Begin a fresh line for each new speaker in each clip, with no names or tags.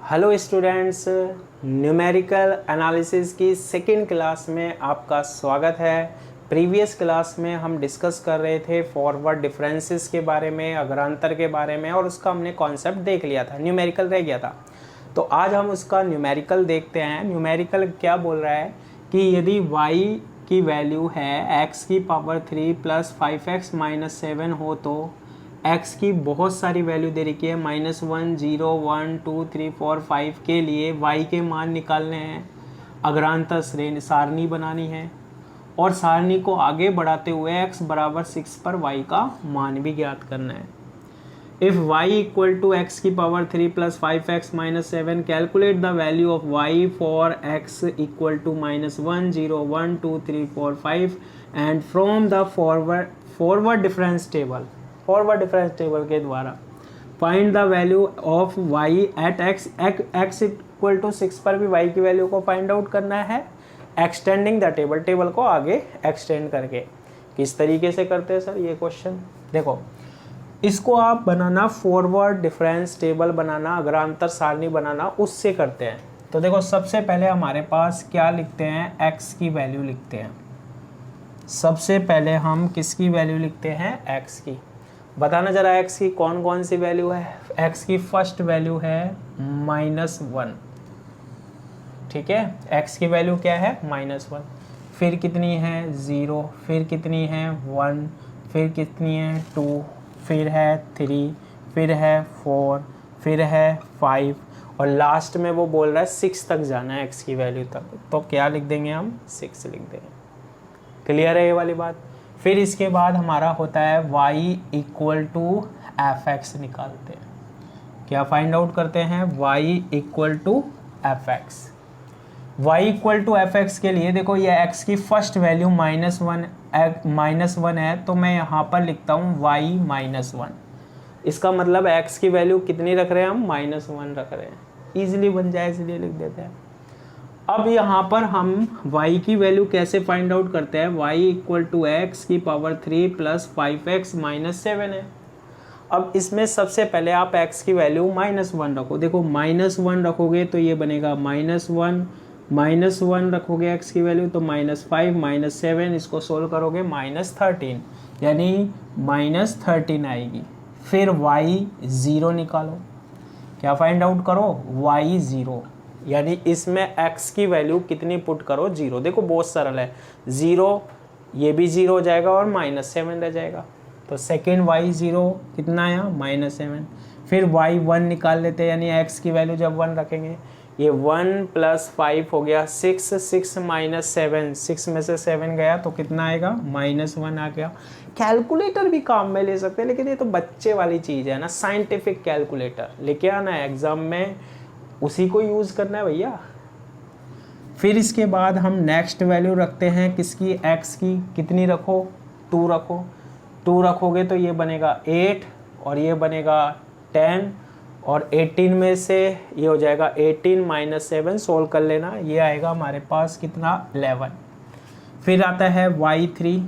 Hello students, numerical analysis की second class में आपका स्वागत है। प्रीवियस क्लास में हम डिस्कस कर रहे थे फॉरवर्ड डिफरेंसेस के बारे में, अग्रांतर के बारे में, और उसका हमने कॉन्सेप्ट देख लिया था, न्यूमेरिकल रह गया था। तो आज हम उसका न्यूमेरिकल देखते हैं। न्यूमेरिकल क्या बोल रहा है कि यदि y की वैल्यू है x की पावर 3 प्लस 5x माइनस 7 हो तो x की बहुत सारी वैल्यू दे रखी है, -1, 0, 1, 2, 3, 4, 5 के लिए y के मान निकालने हैं, अग्रांतर श्रेणी सारणी बनानी है और सारणी को आगे बढ़ाते हुए x बराबर 6 पर y का मान भी ज्ञात करना है। If y equal to x की power 3 plus 5x minus 7, calculate the value of y for x equal to -1, 0, 1, 2, 3, 4, 5 and from the forward difference table के द्वारा find the value of y at x equal to 6 पर भी y की value को find out करना है, extending the table को आगे एक्सटेंड करके। किस तरीके से करते हैं सर ये क्वेश्चन? देखो, इसको आप बनाना फॉरवर्ड डिफरेंस टेबल बनाना, अग्रांतर सारणी बनाना, उससे करते हैं। तो देखो, सबसे पहले हमारे पास क्या लिखते हैं, x की वैल्यू लिखते हैं। सबसे पहले हम किसकी वैल्यू लिखते हैं? x की। बताना जरा x की कौन कौन सी वैल्यू है। x की फर्स्ट वैल्यू है -1, ठीक है। x की वैल्यू क्या है? -1। फिर कितनी है? 0। फिर कितनी है? 1। फिर कितनी है? 2। फिर है 3। फिर है 4। फिर है 5 और लास्ट में वो बोल रहा है 6 तक जाना है x की वैल्यू तक। तो क्या लिख देंगे हम? 6 लिख देंगे। क्लियर है ये वाली बात? फिर इसके बाद हमारा होता है y equal to F X निकालते हैं। क्या फाइंड आउट करते हैं? y equal to F X. y equal to F X के लिए देखो, ये x की फर्स्ट वैल्यू -1 है, तो मैं यहाँ पर लिखता हूँ y -1। इसका मतलब x की वैल्यू कितनी रख रहे हैं हम? -1 रख रहे हैं। ईजिली बन जाए इसलिए लिख देते हैं। अब यहाँ पर हम y की वैल्यू कैसे फाइंड आउट करते हैं? y इक्वल टू एक्स की पावर 3 प्लस 5x माइनस 7 है। अब इसमें सबसे पहले आप x की वैल्यू -1 रखो। देखो, -1 रखोगे तो ये बनेगा -1 रखोगे x की वैल्यू तो -5 -7, इसको सोल्व करोगे -13, यानी -13 आएगी। फिर y 0 निकालो। क्या फाइंड आउट करो? y 0, यानी इसमें x की वैल्यू कितनी पुट करो? 0। देखो बहुत सरल है, 0 ये भी 0 हो जाएगा और -7 रह जाएगा। तो सेकेंड y 0 कितना आया? -7। फिर y 1 निकाल लेते हैं, यानी x की वैल्यू जब 1 रखेंगे, ये 1 + 5 हो गया 6, 6 - 7, 6 में से 7 गया तो कितना आएगा? -1 आ गया। कैलकुलेटर भी काम में ले सकते हैं, लेकिन ये तो बच्चे वाली चीज़ है ना, साइंटिफिक कैलकुलेटर लेके आना है एग्जाम में, उसी को यूज़ करना है भैया। फिर इसके बाद हम नेक्स्ट वैल्यू रखते हैं किसकी? x की। कितनी रखो? 2 रखो। 2 रखोगे तो ये बनेगा 8 और ये बनेगा 10 और 18 में से ये हो जाएगा 18 - 7, सोल्व कर लेना, ये आएगा हमारे पास कितना? 11। फिर आता है y3।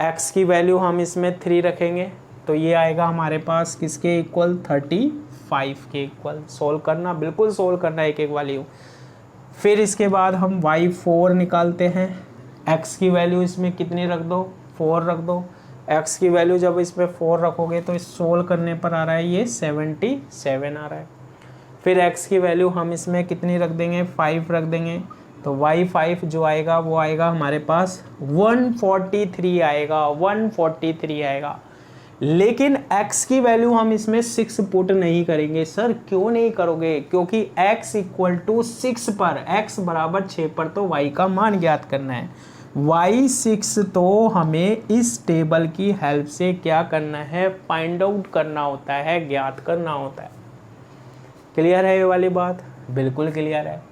x की वैल्यू हम इसमें 3 रखेंगे तो ये आएगा हमारे पास किसके इक्वल? 35 के इक्वल। सोल्व करना, बिल्कुल सोल्व करना एक एक वैल्यू। फिर इसके बाद हम y4 निकालते हैं। x की वैल्यू इसमें कितनी रख दो? 4 रख दो। x की वैल्यू जब इसमें 4 रखोगे तो इस सोल्व करने पर आ रहा है ये 77 आ रहा है। फिर x की वैल्यू हम इसमें कितनी रख देंगे? 5 रख देंगे। तो y5 जो आएगा वो आएगा हमारे पास 143 आएगा, 143 आएगा। लेकिन x की वैल्यू हम इसमें 6 पुट नहीं करेंगे। सर क्यों नहीं करोगे? क्योंकि x इक्वल टू 6 पर, x बराबर 6 पर तो y का मान ज्ञात करना है। y6 तो हमें इस टेबल की हेल्प से क्या करना है? फाइंड आउट करना होता है, ज्ञात करना होता है। क्लियर है ये वाली बात? बिल्कुल क्लियर है।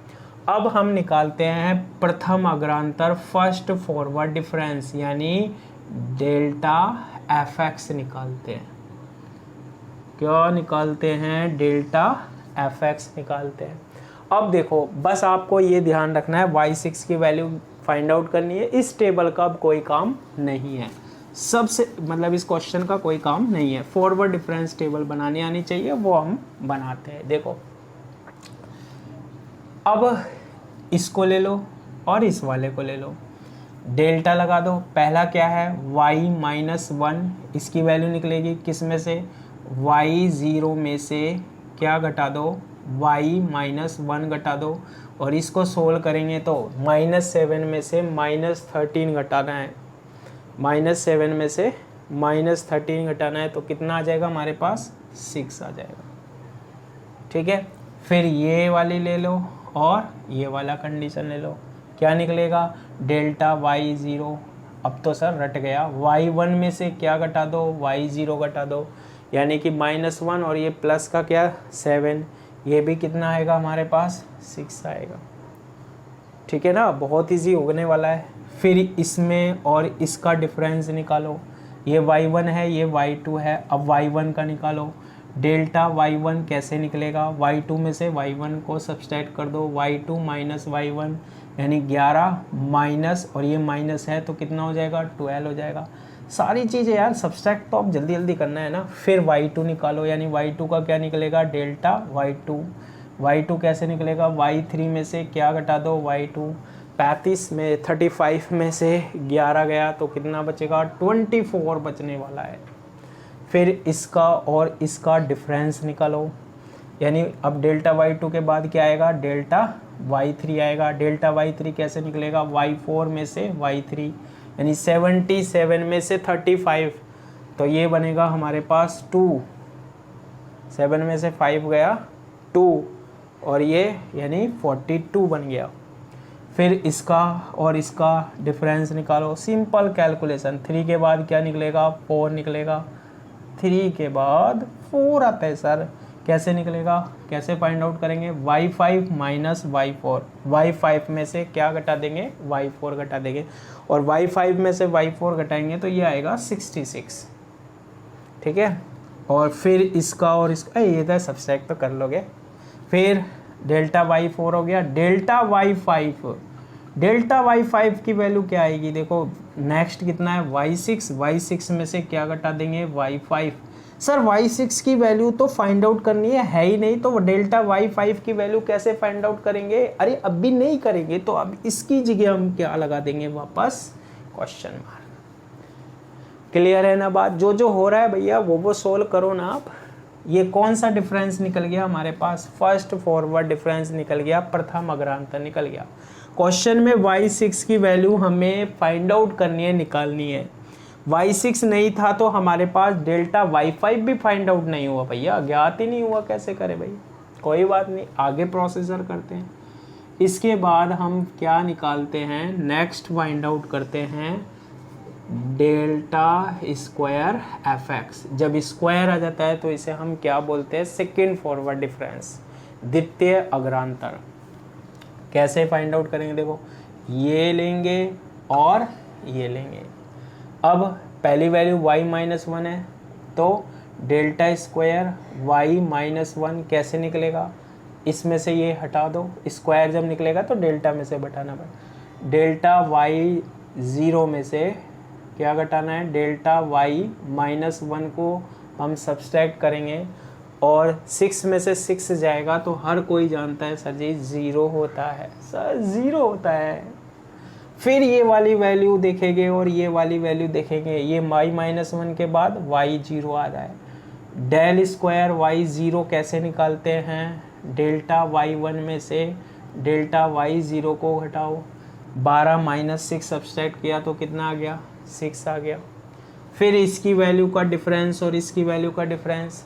अब हम निकालते हैं प्रथम अग्रांतर, फर्स्ट फॉरवर्ड डिफरेंस, यानी डेल्टा एफ एक्स निकालते हैं। क्या निकालते हैं? डेल्टा एफ एक्स निकालते हैं। अब देखो, बस आपको ये ध्यान रखना है, y6 की वैल्यू फाइंड आउट करनी है। इस टेबल का अब कोई काम नहीं है, सबसे मतलब इस क्वेश्चन का कोई काम नहीं है। फॉरवर्ड डिफरेंस टेबल बनानी आनी चाहिए, वो हम बनाते हैं। देखो, अब इसको ले लो और इस वाले को ले लो, डेल्टा लगा दो। पहला क्या है y माइनस 1, इसकी वैल्यू निकलेगी किस में से, y0 में से क्या घटा दो, y माइनस 1 घटा दो, और इसको सोल्व करेंगे तो -7 में से -13 घटाना है, -7 में से -13 घटाना है, तो कितना आ जाएगा हमारे पास, 6 आ जाएगा। ठीक है, फिर ये वाली ले लो और ये वाला कंडीशन ले लो, क्या निकलेगा, डेल्टा y0, अब तो सर रट गया, y1 में से क्या घटा दो, y0 घटा दो, यानी कि -1 और ये प्लस का क्या 7, ये भी कितना आएगा हमारे पास, 6 आएगा। ठीक है ना, बहुत इजी होने वाला है। फिर इसमें और इसका डिफरेंस निकालो, ये y1 है, ये y2 है, अब y1 का निकालो, डेल्टा y1 कैसे निकलेगा, y2 में से y1 को सब्सट्रैक्ट कर दो, y2 माइनस y1 यानी 11 माइनस, और ये माइनस है तो कितना हो जाएगा, 12 हो जाएगा। सारी चीज़ें यार सब्सट्रैक्ट तो आप जल्दी जल्दी करना है ना। फिर y2 निकालो, यानी y2 का क्या निकलेगा, डेल्टा y2 कैसे निकलेगा, y3 में से क्या घटा दो, y2, 35 में 35 में से 11 गया तो कितना बचेगा, 24 बचने वाला है। फिर इसका और इसका डिफरेंस निकालो, यानी अब डेल्टा y2 के बाद क्या आएगा, डेल्टा y3 आएगा। डेल्टा y3 कैसे निकलेगा, y4 में से y3, यानी 77 में से 35, तो ये बनेगा हमारे पास 2, 7 में से 5 गया 2, और ये यानी 42 बन गया। फिर इसका और इसका डिफरेंस निकालो, सिंपल कैलकुलेशन, 3 के बाद क्या निकलेगा, 4 निकलेगा, 3 के बाद 4 आता है सर, कैसे निकलेगा, कैसे फाइंड आउट करेंगे, y5 माइनस y4, y5 में से क्या घटा देंगे, y4 घटा देंगे, और y5 में से y4 घटाएंगे तो ये आएगा 66। ठीक है, और फिर इसका और इसका ये तो सब्सट्रैक्ट तो कर लोगे। फिर डेल्टा y4 हो गया, डेल्टा y5 की वैल्यू क्या आएगी, देखो नेक्स्ट कितना है, y6 में से क्या घटा देंगे, y5। सर y6 की वैल्यू तो फाइंड आउट करनी है ही नहीं, तो डेल्टा y5 की वैल्यू कैसे फाइंड आउट करेंगे, अरे अब भी नहीं करेंगे तो अब इसकी जगह हम क्या लगा देंगे, वापस क्वेश्चन मार्क। क्लियर है ना बात, जो जो हो रहा है भैया वो सोल्व करो ना आप। ये कौन सा डिफरेंस निकल गया हमारे पास, फर्स्ट फॉरवर्ड डिफरेंस निकल गया, प्रथम अग्रांतर निकल गया। क्वेश्चन में y6 की वैल्यू हमें फाइंड आउट करनी है, निकालनी है। y6 नहीं था तो हमारे पास डेल्टा y5 भी फाइंड आउट नहीं हुआ भैया, ज्ञात ही नहीं हुआ, कैसे करें भाई, कोई बात नहीं, आगे प्रोसीजर करते हैं। इसके बाद हम क्या निकालते हैं, नेक्स्ट फाइंड आउट करते हैं डेल्टा स्क्वायर fx। जब स्क्वायर आ जाता है तो इसे हम क्या बोलते हैं, सेकेंड फॉरवर्ड डिफरेंस, द्वितीय अग्रांतर। कैसे फाइंड आउट करेंगे, देखो ये लेंगे और ये लेंगे। अब पहली वैल्यू y माइनस 1 है तो डेल्टा स्क्वायर y माइनस 1 कैसे निकलेगा, इसमें से ये हटा दो, स्क्वायर जब निकलेगा तो डेल्टा में से घटाना पड़ेगा। डेल्टा y0 में से क्या घटाना है, डेल्टा y माइनस 1 को हम सब्सट्रैक्ट करेंगे, और 6 में से 6 जाएगा तो हर कोई जानता है सर जी 0 होता है, सर 0 होता है। फिर ये वाली वैल्यू देखेंगे और ये वाली वैल्यू देखेंगे, ये y माइनस 1 के बाद y0 आ रहा है। डेल स्क्वायर y0 कैसे निकालते हैं, डेल्टा y1 में से डेल्टा y0 को घटाओ, 12 माइनस 6 सब्सट्रैक्ट किया तो कितना आ गया, 6 आ गया। फिर इसकी वैल्यू का डिफरेंस और इसकी वैल्यू का डिफरेंस,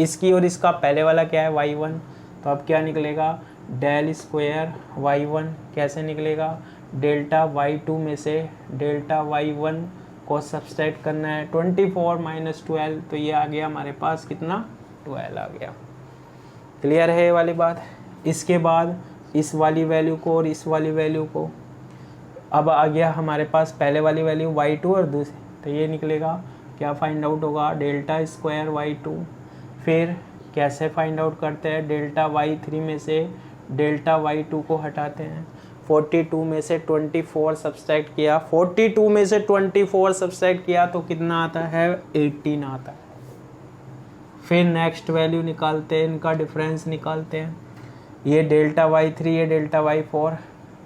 इसकी और इसका पहले वाला क्या है y1, तो अब क्या निकलेगा, डेल स्क्वायर y1 कैसे निकलेगा, डेल्टा y2 में से डेल्टा y1 को सब्सट्रैक्ट करना है, 24 माइनस 12 तो ये आ गया हमारे पास कितना, 12 आ गया। क्लियर है ये वाली बात। इसके बाद इस वाली वैल्यू को और इस वाली वैल्यू को, अब आ गया हमारे पास पहले वाली वैल्यू y2 और दूसरी, तो ये निकलेगा, क्या फाइंड आउट होगा, डेल्टा स्क्वायर y2। फिर कैसे फाइंड आउट करते हैं, डेल्टा y3 में से डेल्टा y2 को हटाते हैं, 42 में से 24 सब्सट्रैक्ट किया, 42 में से 24 सब्सट्रैक्ट किया तो कितना आता है, 18 आता है। फिर नेक्स्ट वैल्यू निकालते हैं, इनका डिफरेंस निकालते हैं, ये डेल्टा y3 ये डेल्टा y4,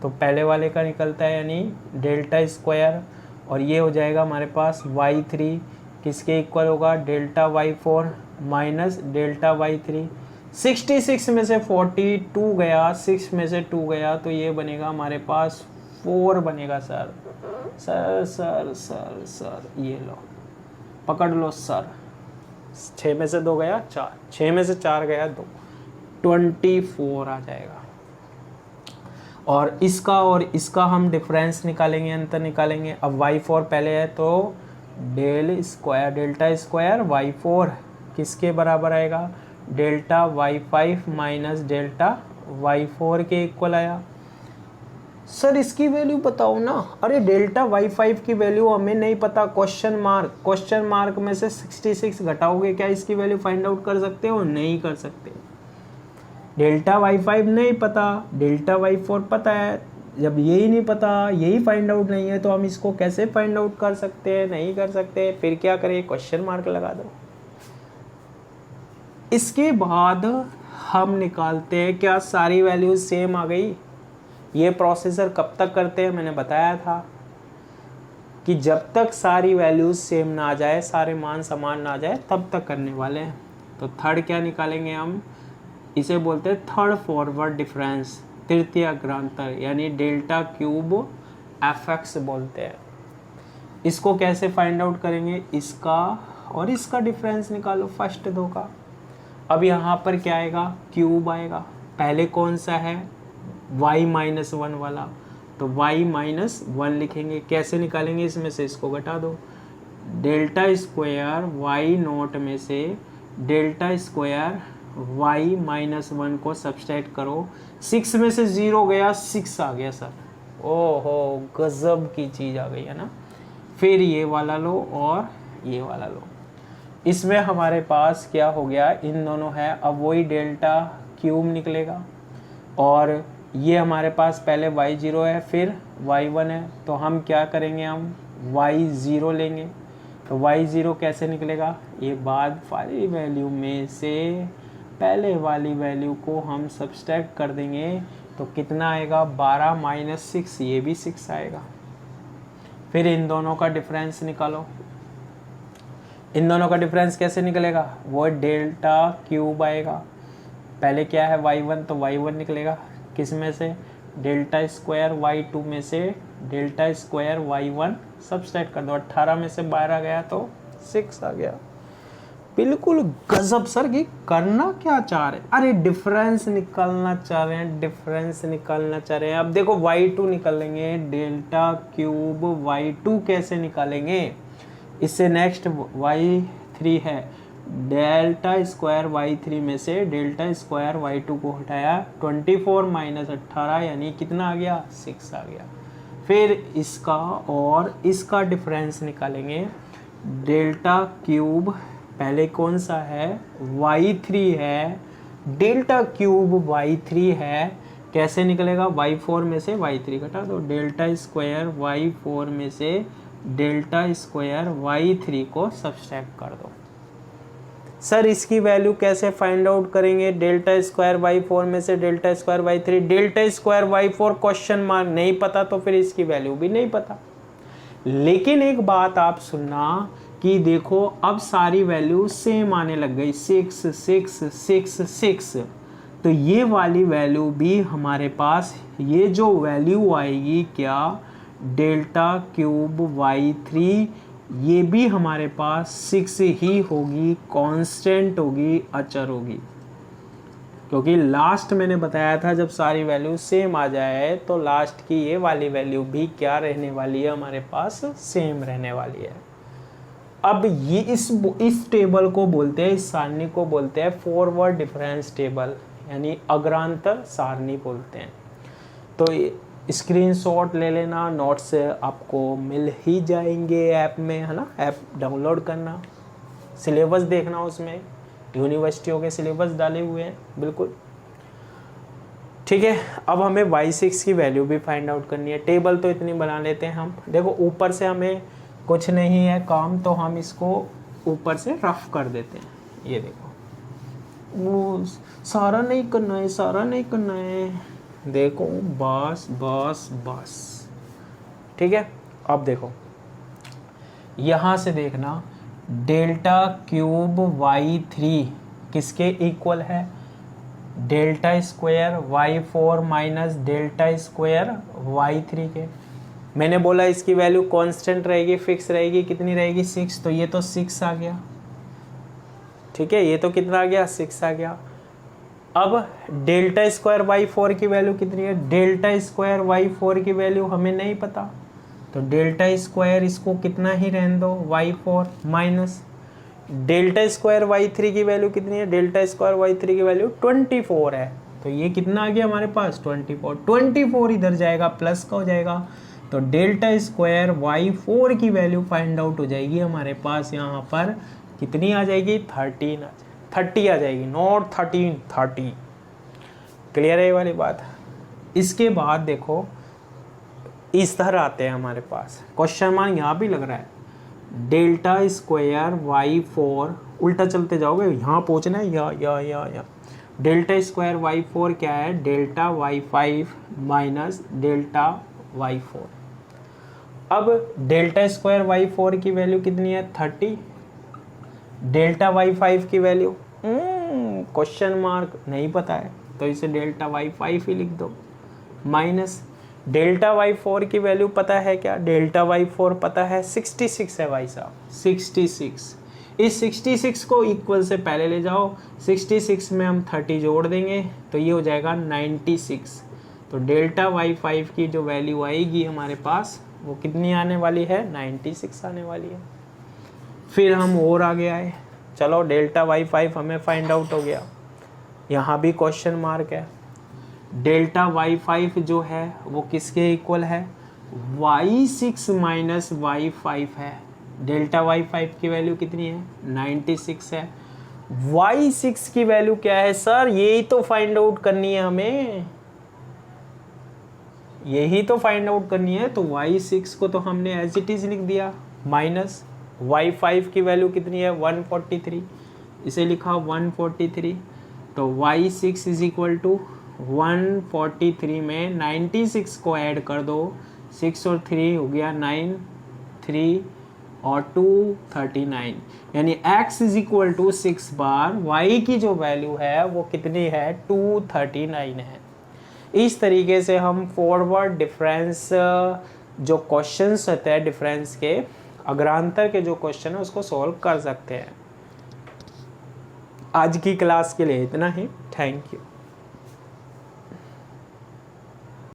तो पहले वाले का निकलता है यानी डेल्टा स्क्वायर, और ये हो जाएगा हमारे पास y3 किसके इक्वल होगा, delta y4 minus delta y3। 66 में से 42 गया, 6 में से 2 गया, तो ये बनेगा हमारे पास 4 बनेगा sir. Sir sir sir sir ये लो पकड़ लो सर, 6 में से 2 गया 4, 6 में से 4 गया 2, 24 आ जाएगा। और इसका हम डिफरेंस निकालेंगे, अंतर निकालेंगे। अब y4 पहले है तो डेल्टा स्क्वायर y4 किसके बराबर आएगा, delta y5 minus delta y4 के इक्वल आया। सर इसकी वैल्यू बताओ ना। अरे डेल्टा y5 की वैल्यू हमें नहीं पता, क्वेश्चन मार्क में से 66 घटाओगे, क्या इसकी वैल्यू फाइंड आउट कर सकते हो, नहीं कर सकते। डेल्टा y5 नहीं पता, डेल्टा y4 पता है। जब यही नहीं पता, यही फाइंड आउट नहीं है, तो हम इसको कैसे फाइंड आउट कर सकते हैं, नहीं कर सकते। फिर क्या करें, क्वेश्चन मार्क लगा दो। इसके बाद हम निकालते हैं क्या सारी वैल्यूज सेम आ गई। ये प्रोसेसर कब तक करते हैं, मैंने बताया था कि जब तक सारी वैल्यूज सेम ना आ जाए, सारे मान समान ना आ जाए, तब तक करने वाले हैं। तो थर्ड क्या निकालेंगे हम, इसे बोलते हैं थर्ड फॉरवर्ड डिफरेंस, तृतीय अग्रांतर, यानी डेल्टा क्यूब fx बोलते हैं। इसको कैसे फाइंड आउट करेंगे, इसका और इसका डिफरेंस निकालो, फर्स्ट दो का। अब यहाँ पर क्या आएगा, क्यूब आएगा। पहले कौन सा है, y-1 वाला, तो y-1 लिखेंगे। कैसे निकालेंगे, इसमें से इसको घटा दो, डेल्टा स्क्वायर y0 में से डेल्टा स्क्वायर y-1 को सब्सट्रैक्ट करो। 6 में से 0 गया, 6 आ गया सर। ओहो गजब की चीज़ आ गई है ना। फिर ये वाला लो और ये वाला लो। इसमें हमारे पास क्या हो गया, इन दोनों है, अब वही डेल्टा क्यूब निकलेगा। और ये हमारे पास पहले y0 है, फिर y1 है, तो हम क्या करेंगे, हम y0 लेंगे। तो y0 कैसे निकलेगा, ये बाद वाली वैल्यू में से पहले वाली वैल्यू को हम सब्सट्रैक्ट कर देंगे, तो कितना आएगा, 12 माइनस 6, ये भी 6 आएगा। फिर इन दोनों का डिफरेंस निकालो। इन दोनों का डिफरेंस कैसे निकलेगा, वो डेल्टा क्यूब आएगा। पहले क्या है y1, तो y1 निकलेगा किस में से, डेल्टा स्क्वायर y2 में से डेल्टा स्क्वायर y1 सब्सट्रैक्ट कर दो। 18 में से 12 गया तो 6 आ गया। बिल्कुल गजब सर, की करना क्या चाह रहे हैं, अरे डिफरेंस निकालना चाह रहे हैं, डिफरेंस निकालना चाह रहे हैं। अब देखो y2 निकालेंगे, डेल्टा क्यूब y2 कैसे निकालेंगे, इससे नेक्स्ट y3 है, डेल्टा स्क्वायर y3 में से डेल्टा स्क्वायर y2 को हटाया, 24 माइनस 18 यानी कितना आ गया, 6 आ गया। फिर इसका और इसका डिफरेंस निकालेंगे, डेल्टा क्यूब पहले कौन सा है, y3 है, डेल्टा क्यूब y3 है, कैसे निकलेगा, y4 में से y3 घटा दो, डेल्टा स्क्वायर y4 में से डेल्टा स्क्वायर y3 को सब्सट्रैक्ट कर दो। सर इसकी वैल्यू कैसे फाइंड आउट करेंगे, डेल्टा स्क्वायर y4 में से delta square y3, delta square y4 question mark नहीं पता, तो फिर इसकी वैल्यू भी नहीं पता। लेकिन एक बात आप सुनना कि देखो अब सारी वैल्यू सेम आने लग गई, 6 6 6 6, तो ये वाली वैल्यू भी हमारे पास, ये जो वैल्यू आएगी क्या, डेल्टा क्यूब y3, ये भी हमारे पास 6 ही होगी, कांस्टेंट होगी, अचर होगी। क्योंकि लास्ट मैंने बताया था जब सारी वैल्यू सेम आ जाए तो लास्ट की ये वाली वैल्यू भी क्या रहने वाली है, हमारे पास सेम रहने वाली है। अब ये इस टेबल को बोलते हैं, इस सारणी को बोलते हैं फॉरवर्ड डिफरेंस टेबल, यानी अग्रांतर सारणी बोलते हैं। तो स्क्रीनशॉट ले लेना, नोट्स आपको मिल ही जाएंगे ऐप में, है ना, ऐप डाउनलोड करना, सिलेबस देखना, उसमें यूनिवर्सिटियों के सिलेबस डाले हुए हैं बिल्कुल, ठीक है। अब हमें y6 की वैल्यू भी फाइंड आउट करनी है। टेबल तो इतनी बना लेते हैं हम, देखो ऊपर से हमें कुछ नहीं है काम, तो हम इसको ऊपर से रफ कर देते हैं। ये देखो वो सारा नहीं करना है, सारा नहीं करना है। देखो बस बस बस, ठीक है। अब देखो यहाँ से देखना, डेल्टा क्यूब y3 किसके इक्वल है? Delta square y4 minus delta square y3 के। मैंने बोला इसकी वैल्यू कांस्टेंट रहेगी, फिक्स रहेगी, कितनी रहेगी? 6। तो ये तो 6 आ गया, ठीक है। ये तो कितना आ गया? 6 आ गया। अब डेल्टा स्क्वायर y4 की वैल्यू कितनी है? डेल्टा स्क्वायर y4 की वैल्यू हमें नहीं पता, तो डेल्टा स्क्वायर इसको कितना ही रहने दो, y4 minus delta square y3 की वैल्यू कितनी है? डेल्टा स्क्वायर y3 की वैल्यू 24 है। तो ये कितना आ गया हमारे पास? 24 इधर जाएगा, प्लस का हो जाएगा। तो डेल्टा स्क्वायर y4 की वैल्यू फाइंड आउट हो जाएगी हमारे पास यहाँ पर, कितनी आ जाएगी? 30 आ जाएगी, नॉट 13, 30। क्लियर है ये वाली बात? इसके बाद देखो इस तरह आते हैं हमारे पास, क्वेश्चन मार्क यहाँ भी लग रहा है। डेल्टा स्क्वायर y4, उल्टा चलते जाओगे, यहाँ पहुँचना है या डेल्टा स्क्वायर y4 क्या है? Delta y5 minus delta y4। अब डेल्टा स्क्वायर y4 की वैल्यू कितनी है? 30। डेल्टा y5 की वैल्यू क्वेश्चन मार्क नहीं पता है, तो इसे डेल्टा y5 ही लिख दो, माइनस डेल्टा y4 की वैल्यू पता है क्या? डेल्टा y4 पता है 66 है भाई साहब, 66। इस 66 को इक्वल से पहले ले जाओ, 66 में हम 30 जोड़ देंगे तो ये हो जाएगा 96। तो डेल्टा y5 की जो वैल्यू आएगी हमारे पास वो कितनी आने वाली है? 96 आने वाली है। फिर हम और आगे आए, चलो डेल्टा y5 हमें फाइंड आउट हो गया, यहाँ भी क्वेश्चन मार्क है। डेल्टा y5 जो है वो किसके इक्वल है? y6 माइनस y5 है। डेल्टा y5 की वैल्यू कितनी है? 96 है। y6 की वैल्यू क्या है सर? यही तो फाइंड आउट करनी है हमें, यही तो फाइंड आउट करनी है। तो y6 को तो हमने एज इट इज लिख दिया, माइनस y5 की वैल्यू कितनी है? 143, इसे लिखा 143। तो y6 इज इक्वल टू 143 में 96 को ऐड कर दो, 6 और 3 हो गया 9, 3 और 2 39, यानी x इज इक्वल टू 6 बार y की जो वैल्यू है वो कितनी है? 239 है। इस तरीके से हम फॉरवर्ड डिफरेंस जो क्वेश्चंस होते हैं डिफरेंस के, अग्रांतर के जो क्वेश्चन है उसको सॉल्व कर सकते हैं। आज की क्लास के लिए इतना ही, थैंक यू।